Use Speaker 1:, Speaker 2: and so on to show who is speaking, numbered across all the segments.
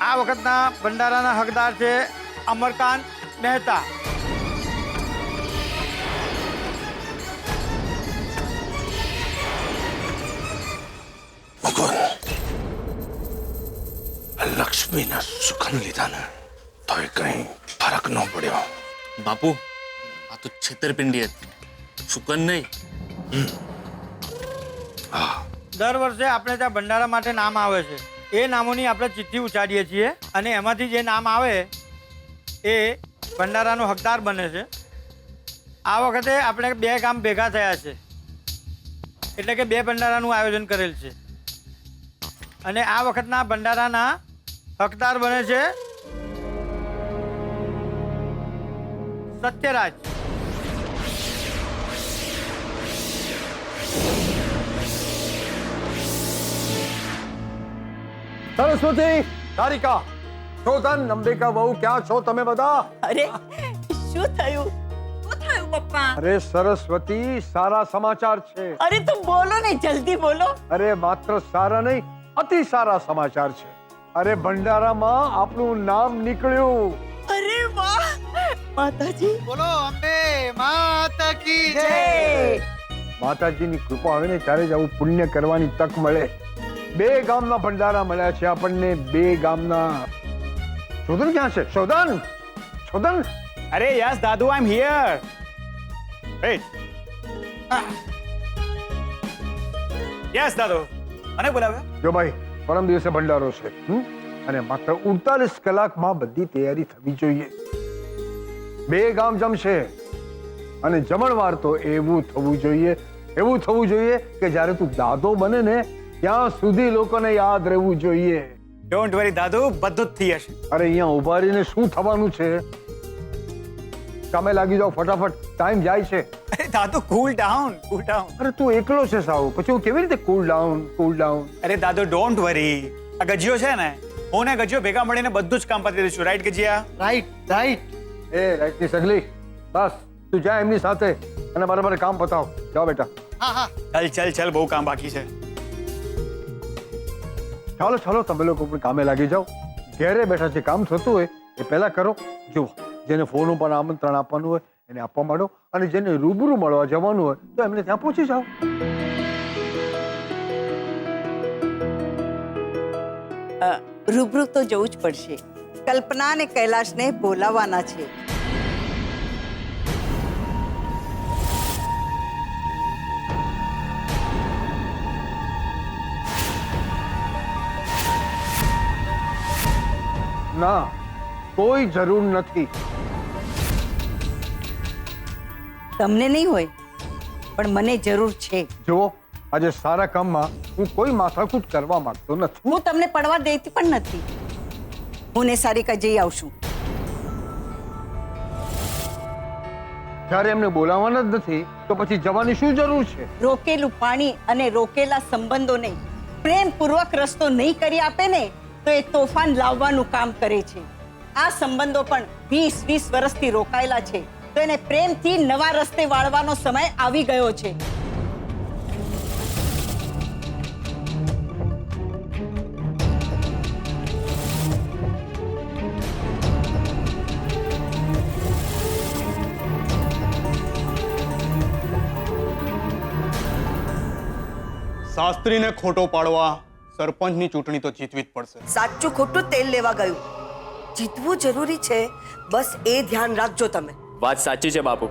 Speaker 1: આ વખતના ભંડારાના હકદાર છે અમરકાંત મહેતા.
Speaker 2: લક્ષ્મીના સુગંધ લીધા ને તોય કઈ ફરક ન પડ્યો.
Speaker 3: બાપુ આ તો છેતરપિંડી હતી, શુકન નહીં.
Speaker 1: દર વર્ષે આપણે ત્યાં ભંડારા માટે નામ આવે છે. એ નામોની આપણે ચિઠ્ઠી ઉચ્ચારીએ છીએ અને એમાંથી જે નામ આવે એ ભંડારાનો હકદાર બને છે. આ વખતે આપણે 2 ગામ ભેગા થયા છે એટલે કે 2 ભંડારાનું આયોજન કરેલ છે અને આ વખતના ભંડારાના હકદાર બને છે સત્યરાજ.
Speaker 4: સરસ્વતી, તારિકા, શોધન, અંબિકા બહુ ક્યાં છો તમે બધા?
Speaker 5: અરે શું થયું પપ્પા?
Speaker 4: અરે સરસ્વતી, સારા સમાચાર છે.
Speaker 5: અરે તો બોલો ને, જલ્દી બોલો.
Speaker 4: અરે માત્ર સારા નહીં, અતિ સારા સમાચાર છે. અરે ભંડારામાં આપણું નામ નીકળ્યું.
Speaker 5: અરે વાહ માતાજી,
Speaker 1: બોલો અંબે માતા કી
Speaker 5: જય.
Speaker 4: માતાજીની કૃપા આવે ને ત્યારે જ આવું પુણ્ય કરવાની તક મળે. 2 ગામના ભંડારા મળ્યા છે આપણને. 2 ગામના. શોધન ક્યાં છે? શોધન, શોધન.
Speaker 6: અરે યસ દાદુ, I am here. Wait. Yes દાદુ, મને બોલાવ્યા?
Speaker 4: જો ભાઈ, પરમ દિવસે ભંડારો છે અને માત્ર 48 કલાકમાં બધી તૈયારી થવી જોઈએ. 2 ગામ જમશે અને જમણવાર તો એવું થવું જોઈએ કે જ્યારે તું દાદો બને ને ત્યાં સુધી લોકોને યાદ રહેવું જોઈએ.
Speaker 6: ડોન્ટ વરી દાદુ, બધું જ થઈ હશે.
Speaker 4: અરે અહીંયા ઉભા રહીને શું થવાનું છે? કામે લાગી જાઓ ફટાફટ, ટાઈમ જાય છે.
Speaker 6: અરે દાદુ, કૂલ ડાઉન, કૂલ ડાઉન.
Speaker 4: અરે તું એકલો છે સાવ, પછી હું કેવી રીતે કૂલ ડાઉન?
Speaker 6: અરે દાદુ ડોન્ટ વરી, આ ગજિયો છે ને, હું ને ગજિયો ભેગા મળીને બધું જ કામ પતી દઈશું. રાઈટ ગજિયા?
Speaker 1: Right right.
Speaker 4: એ રાઈટની સગલી, બસ તું જા એમની સાથે અને બરાબર કામ પતાવ. જાઓ બેટા.
Speaker 1: હા હા.
Speaker 6: ચાલ બહુ કામ બાકી છે.
Speaker 4: ચાલો તમે લોકો પણ કામે લાગી જાઓ. ઘેરે બેઠા જે કામ થતું હોય એ પહેલા કરો. જુઓ, જેને ફોન ઉપર આમંત્રણ આપવાનું હોય એને આપવા માંડો અને જેને રૂબરૂ મળવા જવાનું હોય તો એમને ત્યાં પહોંચી જાઓ.
Speaker 5: રૂબરૂ તો જવું જ પડશે. કલ્પના અને કૈલાશને બોલાવવાના છે.
Speaker 4: ના, કોઈ જરૂર નથી.
Speaker 5: તમને નહીં હોય પણ મને જરૂર છે.
Speaker 4: જુઓ, આજે સારા કામમાં હું કોઈ માથાકૂટ કરવા માંગતો નથી.
Speaker 5: હું તમને પડવા દેતી પણ નથી. હું ને સારિકા જઈ આવશું.
Speaker 4: જ્યારે એમને બોલાવવાના જ નથી તો પછી જવાની શું જરૂર છે?
Speaker 5: રોકેલું પાણી અને રોકેલા સંબંધોને પ્રેમપૂર્વક રસ્તો નહીં કરી આપે ને તો એ તોફાન લાવવાનું કામ કરે છે. આ સંબંધો પણ 20-20 વર્ષથી રોકાયેલા છે તો એને પ્રેમથી નવા રસ્તે વાળવાનો સમય આવી ગયો છે.
Speaker 7: શાસ્ત્રીને ખોટો પાડવા સરપંચની ચૂંટણી તો જીતવી જ પડશે.
Speaker 8: સાચું ખોટું તેલ લેવા ગયું. જીતવું જરૂરી છે, બસ એ ધ્યાન રાખજો તમે.
Speaker 9: વાત સાચી છે બાપુ,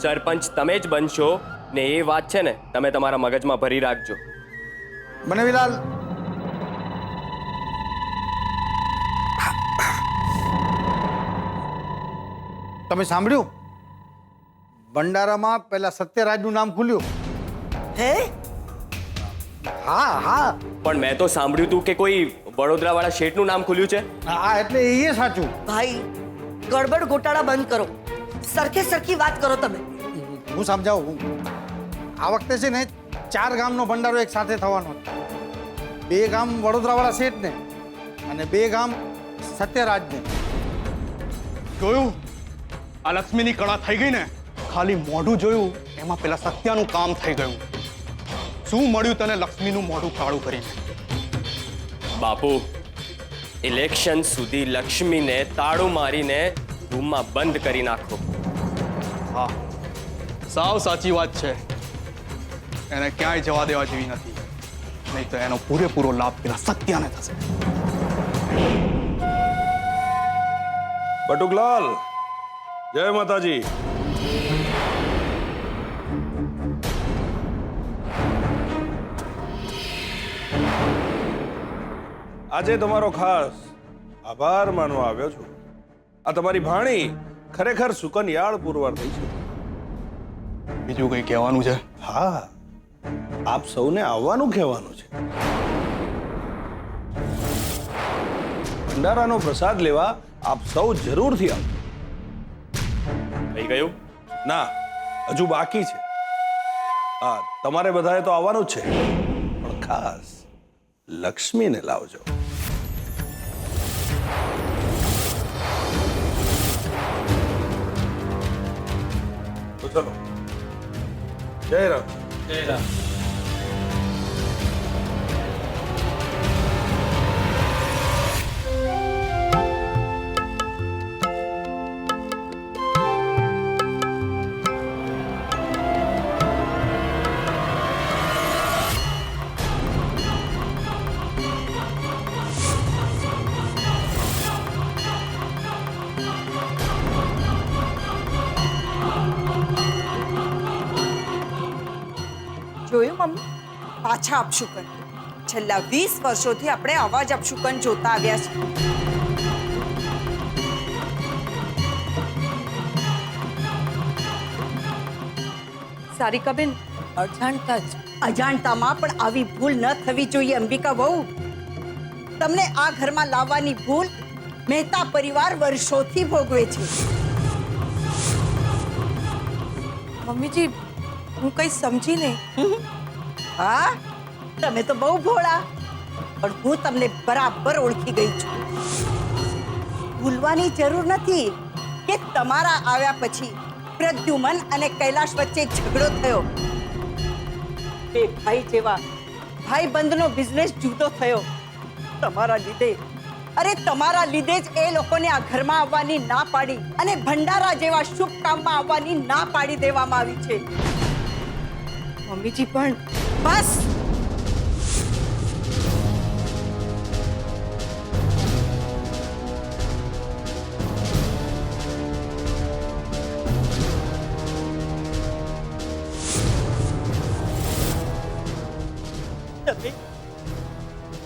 Speaker 9: સરપંચ તમે જ બનશો ને એ વાત છે ને તમે તમારા મગજમાં ભરી રાખજો.
Speaker 1: બનેવીલાલ, તમે સાંભળ્યું? ભંડારામાં પેલા સત્યરાજનું નામ ખુલ્યું.
Speaker 8: હે?
Speaker 1: હા હા.
Speaker 9: પણ મેં તો સાંભળ્યું હતું કે કોઈ વડોદરા વાળા શેઠનું નામ ખુલ્યું છે.
Speaker 1: હા એટલે એ સાચું.
Speaker 8: ભાઈ, ગડબડ ગોટાળા બંધ કરો. સરખે સરખી વાત કરો તમે.
Speaker 1: હું સમજાવું. આ વખતે છે ને 4 ગામનો ભંડારો એક સાથે થવાનો છે. 2 ગામ વડોદરા વાળા શેઠને અને 2 ગામ સત્યરાજને.
Speaker 7: જોયું? આ લક્ષ્મીની કળા થઈ ગઈ ને. ખાલી મોઢું જોયું એમાં પેલા સત્યાનું કામ થઈ ગયું. શું મળ્યું તને લક્ષ્મીનું મોઢું કાળું કરીને?
Speaker 9: બાપુ ઇલેક્શન સુધી લક્ષ્મીને તાળું મારીને રૂમમાં બંધ કરી નાખો.
Speaker 7: હા, સાવ સાચી વાત છે. એને ક્યાંય જવા દેવા જેવી નથી, નહીં તો એનો પૂરેપૂરો લાભ પેલા સત્યાને થશે.
Speaker 2: બટુકલાલ, જય માતાજી. આજે તમારો ખાસ આભાર માનવા આવ્યો છું. આ તમારી ભાણી ખરેખર સુકન્યાળ પુરવાર થઈ છે.
Speaker 7: બીજું કંઈ કહેવાનું છે?
Speaker 2: હા, આપ સૌને આવવાનું કહેવાનું છે. ભંડારાનો પ્રસાદ લેવા આપ સૌ જરૂરથી આવો.
Speaker 9: થઈ ગયું?
Speaker 2: ના, હજુ બાકી છે. હા, તમારે બધાએ તો આવવાનું જ છે, પણ ખાસ લક્ષ્મીને લાવજો. તો ચલો, જય રામ.
Speaker 1: જય રામ.
Speaker 8: જોયું મમ્મી, પાછા અપશુકન. છેલ્લા 20 વર્ષોથી આપણે આવા જ અપશુકન જોતા આવ્યા છે.
Speaker 5: સારિકાબેન, અજાણતામાં પણ આવી ભૂલ ન થવી જોઈએ અંબિકા વહુ. તમને આ ઘરમાં લાવવાની ભૂલ મહેતા પરિવાર વર્ષોથી ભોગવે છે.
Speaker 8: મમ્મીજી, હું કઈ સમજી નહીં.
Speaker 5: હા, તમે તો બહુ ભોળા, પણ હું તમને બરાબર ઓળખી ગઈ છું. ભૂલવાની જરૂર નથી કે તમારા આવ્યા પછી પ્રદ્યુમન અને કૈલાશ વચ્ચે ઝઘડો થયો. બે ભાઈ જેવા ભાઈબંધનો બિઝનેસ જુદો થયો તમારા લીધે. અરે તમારા લીધે જ એ લોકોને આ ઘરમાં આવવાની ના પાડી અને ભંડારા જેવા શુભ કામમાં આવવાની ના પાડી દેવામાં આવી છે.
Speaker 8: મમ્મીજી પણ
Speaker 5: બસ,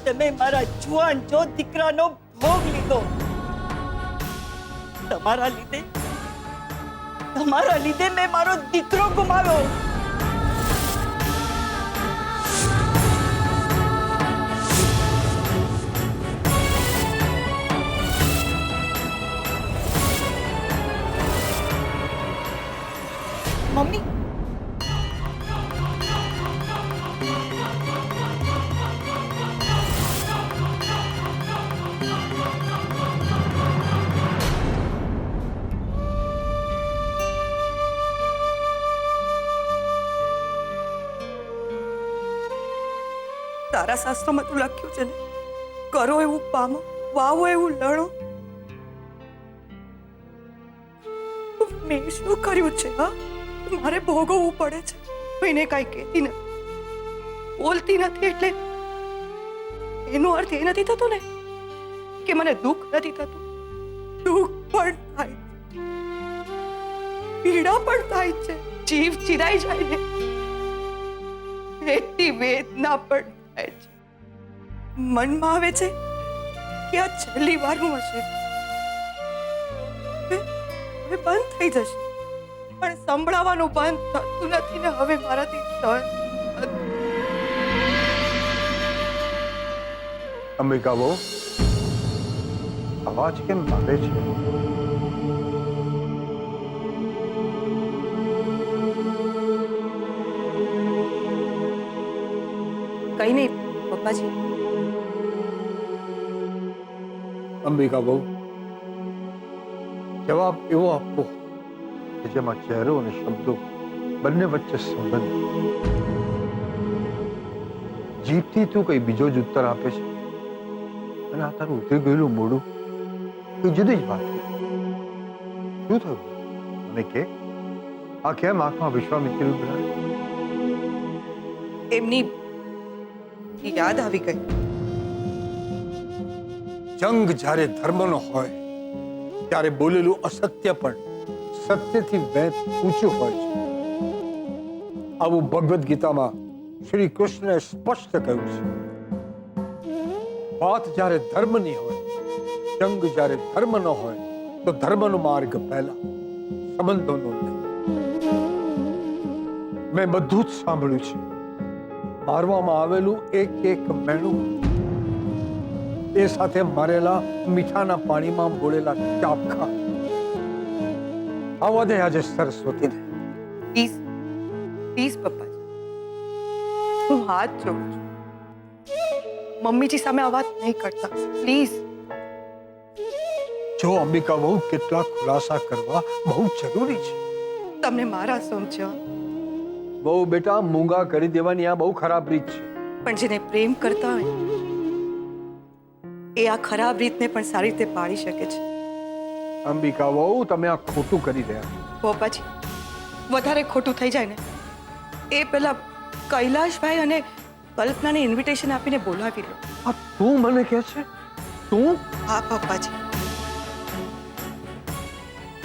Speaker 5: તમે મારા જુવાન જો દીકરાનો ભોગ લીધો. તમારા લીધે મેં મારો દીકરો ગુમાવ્યો.
Speaker 8: મમ્મી, તારા શાસ્ત્રોમાં તો લખ્યું છે ને, કરો એવું પામો, વાવો એવું લણો. મેં શું કર્યું છે? હા, મારે ભોગવવું પડે છે. કોઈને કાંઈ કહેતી નથી, બોલતી નથી, એટલે એનો અર્થ એ નથી થતો ને કે મને દુઃખ નથી થતું. દુઃખ પણ થાય છે, પીડા પણ થાય છે, જીવ ચિરાઈ જાય ને એટલી વેદના પણ થાય છે. મનમાં આવે છે કે આ છેલ્લી વારનું હશે, હવે બંધ થઈ જશે, પણ સંભળાવાનું બંધ થતું નથી ને હવે મારાથી સહન.
Speaker 4: અંબિકા બહુ અવાજ કેમ આવે છે?
Speaker 8: કઈ નહીં પપ્પાજી.
Speaker 4: અંબિકા બહુ જવાબ એવો આપવો કે જેમાં ચહેરો અને શબ્દો બંને વચ્ચે સંબંધ. જીભથી તું કઈ બીજો જ ઉત્તર આપે છે અને આ તારું ઉતરી ગયેલું મોઢું એ જુદી જ વાત છે. શું થયું મને કે આ કેમ આંખમાં વિશ્વામિત્રી ઉભરાય?
Speaker 8: એમની યાદ આવી ગઈ.
Speaker 4: જંગ જ્યારે ધર્મનો હોય ત્યારે બોલેલું અસત્ય પણ સત્યથી વેત ઊંચું હોય છે. આવું ભગવદ્ ગીતામાં શ્રી કૃષ્ણએ સ્પષ્ટ કહ્યું છે. વાત જ્યારે ધર્મની હોય, જંગ જ્યારે ધર્મનો હોય તો ધર્મનો માર્ગ પહેલા, સંબંધોનો નહીં. મેં બધું જ સાંભળ્યું છે. મારવામાં આવેલું એક એક મેણું, એ સાથે મારેલા મીઠાના પાણીમાં બોલેલા ચાપખા. આવા દે આજે સરસ્વતીને.
Speaker 8: પ્લીઝ પ્લીઝ પપ્પાજી, હું હાથ જોડું છું. મમ્મીજી સામે આ વાત નહીં કરતા પ્લીઝ.
Speaker 4: જો અંબિકા બહુ કેટલાક ખુલાસા કરવા બહુ જરૂરી છે.
Speaker 8: તમને મારા સમજો,
Speaker 4: બહુ બેટા મૂંગા કરી દેવાની આ બહુ ખરાબ રીત છે.
Speaker 8: પણ જેને પ્રેમ કરતા હોય એ આ ખરાબ રીતને પણ સારી રીતે પાળી શકે છે.
Speaker 4: અંબિકા બહુ તમે આ ખોટું કરી રહ્યા છો.
Speaker 8: પપ્પાજી, વધારે ખોટું થઈ જાય ને એ પેલા કૈલાશભાઈ અને કલ્પનાને ઇન્વિટેશન આપીને બોલાવી લો.
Speaker 4: આ તું મને કહે છે? તું?
Speaker 8: હા પપ્પાજી,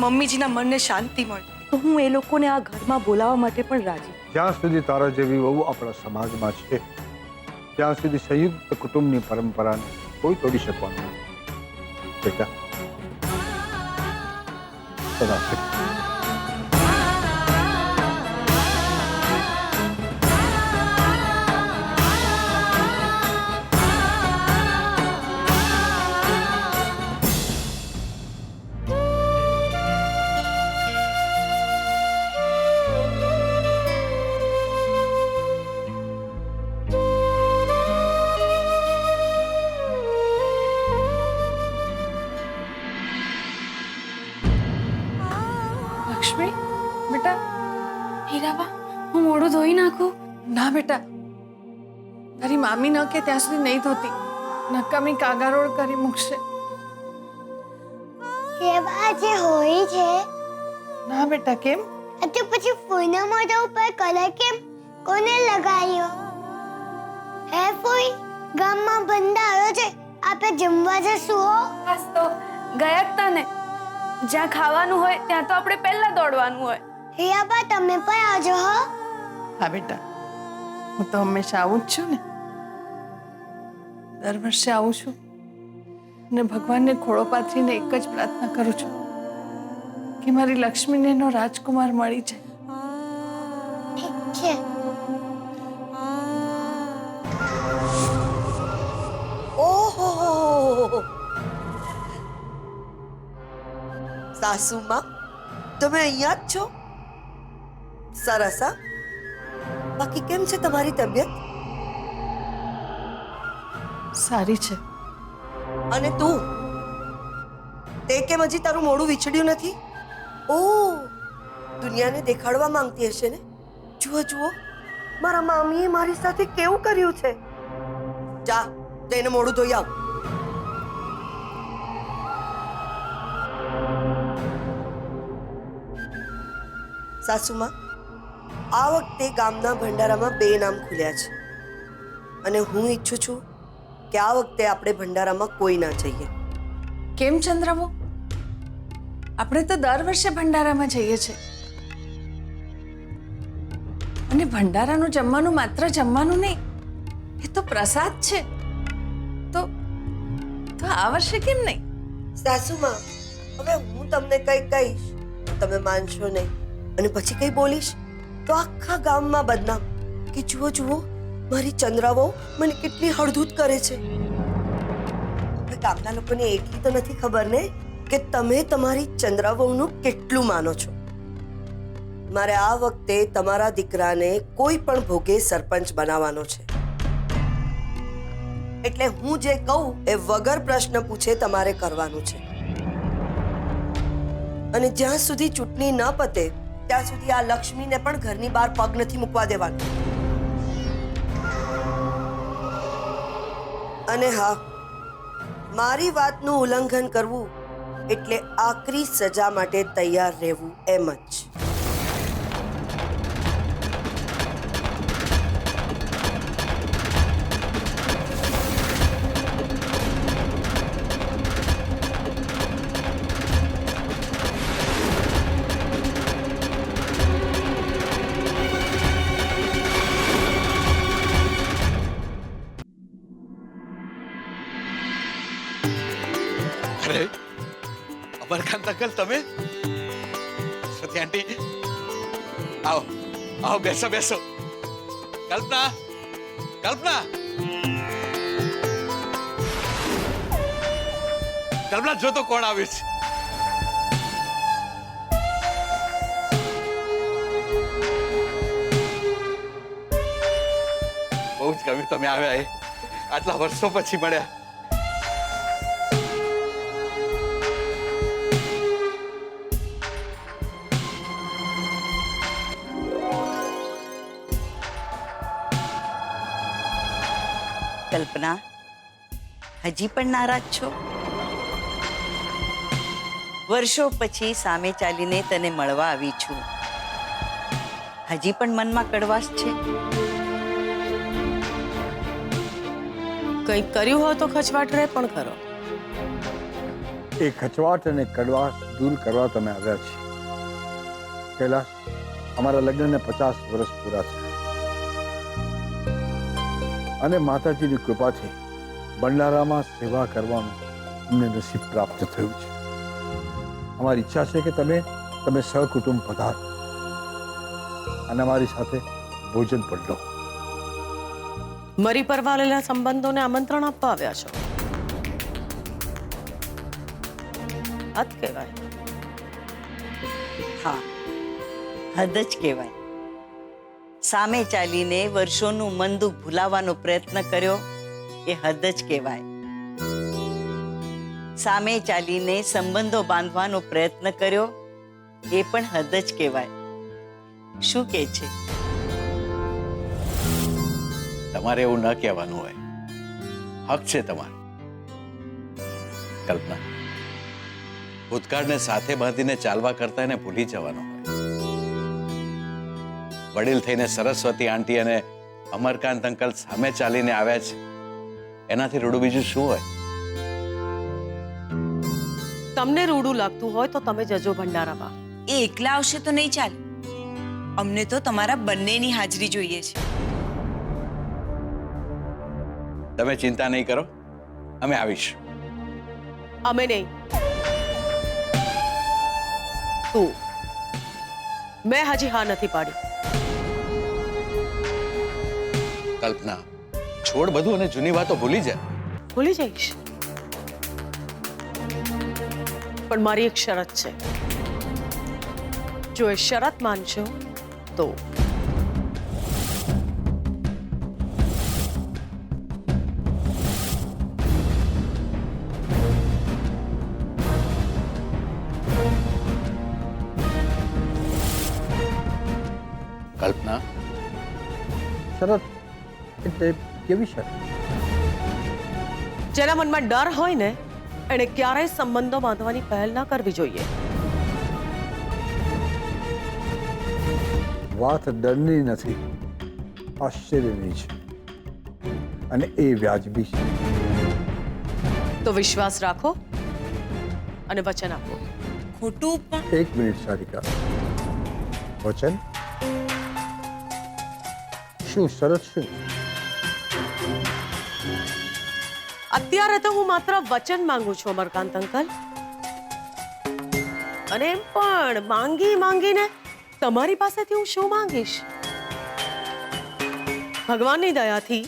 Speaker 8: મમ્મીજીના મનને શાંતિ મળે તો હું એ લોકોને આ ઘરમાં બોલાવવા માટે પણ રાજી.
Speaker 4: જ્યાં સુધી તારા જેવી વહુ આપણા સમાજમાં છે ત્યાં સુધી સંયુક્ત કુટુંબની પરંપરાને કોઈ તોડી શકવાનું નથી. બેટા સદાશિવ.
Speaker 10: લક્ષ્મી બેટા, હીરાબા હું મોઢું ધોઈ નાખું? ના બેટા, તારી મામી ન કે ત્યાં સુધી નહીં ધોતી, નકામી કાગારોળ કરી મૂકશે.
Speaker 11: જે હોય છે.
Speaker 10: ના બેટા, કેમ?
Speaker 11: તો પછી ફૂઈના મોઢા ઉપર કલર કેમ કોને લગાવ્યો? હે ફૂઈ, ગામમાં ભંડારો છે, આપણે જમવા જશું હો.
Speaker 10: બસ તો ગયા જ તને. જ્યાં ખાવાનું હોય ત્યાં તો આપણે પહેલા દોડવાનું હોય.
Speaker 11: હિયાબા તમે પણ આવજો હો.
Speaker 10: હા બેટા, હું તો હંમેશા આવું જ છું ને. દર વર્ષે આવું છું અને ભગવાનને ખોળો પાથરીને એક જ પ્રાર્થના કરું છું કે મારી લક્ષ્મીને એનો રાજકુમાર મળી જાય.
Speaker 11: ઠીક છે.
Speaker 12: ઓહો, સાસુમાં તમે અહીંયા જ છો? સરસ. હા, બાકી કેમ છે તમારી તબિયત?
Speaker 10: સારી છે.
Speaker 12: અને તું, તે કેમ હજી તારું મોઢું વિછડ્યું નથી? ઓહ, દુનિયાને દેખાડવા માંગતી હશે ને? જુઓ જુઓ, મારા મામીએ મારી સાથે કેવું કર્યું છે. જા, જઈને મોઢું ધોઈ આવ. સાસુમાં, આ વખતે ગામના ભંડારામાં 2 નામ ખુલ્યા છે અને હું ઈચ્છું છું કે આ વખતે આપણે ભંડારામાં કોઈ ના જઈએ.
Speaker 10: કેમ ચંદ્રબો? આપણે તો દર વર્ષે ભંડારામાં જઈએ છીએ. અને ભંડારાનું જમવાનું માત્ર જમવાનું નહીં, એ તો પ્રસાદ છે. તો આ વર્ષે કેમ નહીં?
Speaker 12: સાસુમાં, હવે હું તમને કંઈ કહીશ, તમે માનશો નહીં અને પછી કંઈ બોલીશ તો આખા ગામમાં બદનામ કે જુઓ જુઓ મારી ચંદ્રાવો મને કેટલી હળધૂત કરે છે. હવે ગામના લોકોને એટલી તો નથી ખબર ને કે તમે તમારી ચંદ્રાવોનું કેટલું માનો છો. મારે આ વખતે તમારા દીકરાને કોઈ પણ ભોગે સરપંચ બનાવવાનો છે. એટલે હું જે કહું એ વગર પ્રશ્ન પૂછે તમારે કરવાનું છે. અને જ્યાં સુધી ચૂંટણી ન પતે ત્યાં સુધી આ લક્ષ્મીને પણ ઘરની બહાર પગ નથી મૂકવા દેવાનું. અને હા, મારી વાતનું ઉલ્લંઘન કરવું એટલે આકરી સજા માટે તૈયાર રહેવું એમ જ.
Speaker 3: અરે અમરકાંત અંકલ, તમે સતી આંટી, આવો આવો, બેસો બેસો. કલ્પના, કલ્પના, કલ્પના, જો તો કોણ આવ્યું છે. બહુ જ ગમ્યું તમે આવ્યા, આટલા વર્ષો પછી મળ્યા.
Speaker 5: કલ્પના, હજી પણ નારાજ છો? વર્ષો પછી સામે ચાલીને તને મળવા આવી છું. હજી પણ મનમાં કડવાશ છે?
Speaker 8: કંઈક કર્યું હોય તો ખચવાટ રહે પણ ખરો.
Speaker 4: એ ખચવાટ અને કડવાશ દૂર કરવા તમે આવ્યા છીએ. કૈલાશ, અમારા લગ્નને 50 વર્ષ પૂરા થયા અને માતાજીની કૃપાથી ભંડારામાં સેવા કરવાનું અમને નસીબ પ્રાપ્ત થયું છે. અમારી ઈચ્છા છે કે તમે સહકુટુંબ પધારો અને અમારી સાથે ભોજન પણ લો.
Speaker 8: મરી પરવાલેલા સંબંધોને આમંત્રણ આપવા આવ્યા છો? હદ કહેવાય.
Speaker 5: હા, હદ જ કહેવાય. સામે ચાલીને વર્ષોનું મન દુઃખ ભૂલાવવાનો પ્રયત્ન કર્યો એ હદ જ કહેવાય. સામે ચાલીને સંબંધો બાંધવાનો પ્રયત્ન કર્યો એ પણ હદ જ કહેવાય. શું કહે છે?
Speaker 3: તમારે એવું ન કહેવાનું હોય, હક છે તમારો. કલ્પના, ભૂતકાળને સાથે બાંધીને ચાલવા કરતા એને ભૂલી જવાનો હોય. વડીલ થઈને સરસ્વતી આંટી અને અમરકાંત અંકલ સામે ચાલીને આવ્યા છે, એનાથી રૂડું બીજું શું હોય?
Speaker 8: તમને રૂડું લાગતું હોય તો તમે જજો ભંડારામાં.
Speaker 13: એ એકલા આવશે તો નહીં ચાલે. અમને તો તમારા બંનેની હાજરી જોઈએ છે.
Speaker 3: તમે ચિંતા નહીં કરો, અમે આવીશું.
Speaker 8: અમે નહીં, તું. મેં હજી હા નથી પાડી.
Speaker 3: કલ્પના, છોડ બધું અને જૂની વાતો ભૂલી જા.
Speaker 8: ભૂલી જઈશ, પણ મારી એક શરત છે. જો એ શરત માનશો તો
Speaker 3: કલ્પના,
Speaker 4: શરત એટલે કેવી શરત?
Speaker 8: જેના મનમાં ડર હોય ને એને ક્યારેય સંબંધો બાંધવાની પહેલ ના કરવી જોઈએ.
Speaker 4: વાત ડરની નથી, આશ્ચર્યની છે અને એ વ્યાજબી છે.
Speaker 8: તો વિશ્વાસ રાખો અને વચન આપો.
Speaker 13: ખોટું પણ.
Speaker 4: 1 મિનિટ સારિકા, વચન શું? શરત શું?
Speaker 8: અત્યારે તો હું માત્ર વચન માંગુ છું અમરકાંત અંકલ, અને એમ પણ માંગીને તમારી પાસેથી હું શું માંગીશ? ભગવાનની દયાથી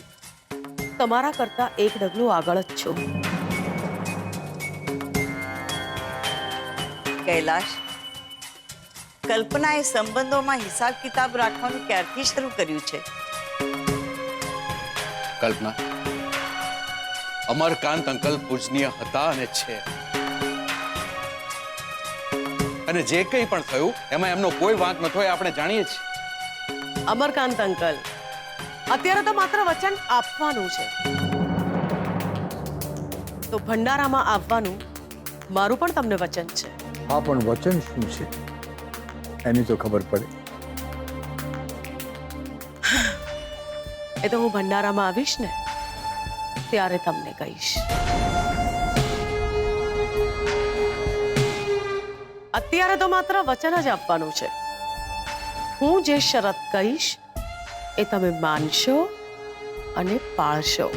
Speaker 8: તમારા કરતા એક ડગલું આગળ જ છું.
Speaker 5: કૈલાશ, કલ્પનાએ સંબંધોમાં હિસાબ કિતાબ રાખવાનું ક્યારથી શરૂ કર્યું છે?
Speaker 3: કલ્પના, અમરકાંત અંકલ પૂજનીય હતા અને છે, અને જે કંઈ પણ થયું એમાં એમનો કોઈ વાંક નતો, એ આપણે જાણીએ છીએ.
Speaker 8: અમરકાંત અંકલ, અત્યારે તો માત્ર વચન આપવાનું છે.
Speaker 14: તો ભંડારામાં આવવાનું મારું પણ તમને વચન છે.
Speaker 4: હા, પણ વચન શું છે એની તો ખબર પડે.
Speaker 14: એ તો હું ભંડારામાં આવીશ ને ત્યારે તમને કહીશ. અત્યારે તો માત્ર વચન જ આપવાનું છે. હું જે શરત કહીશ એ તમે માનશો અને પાળશો.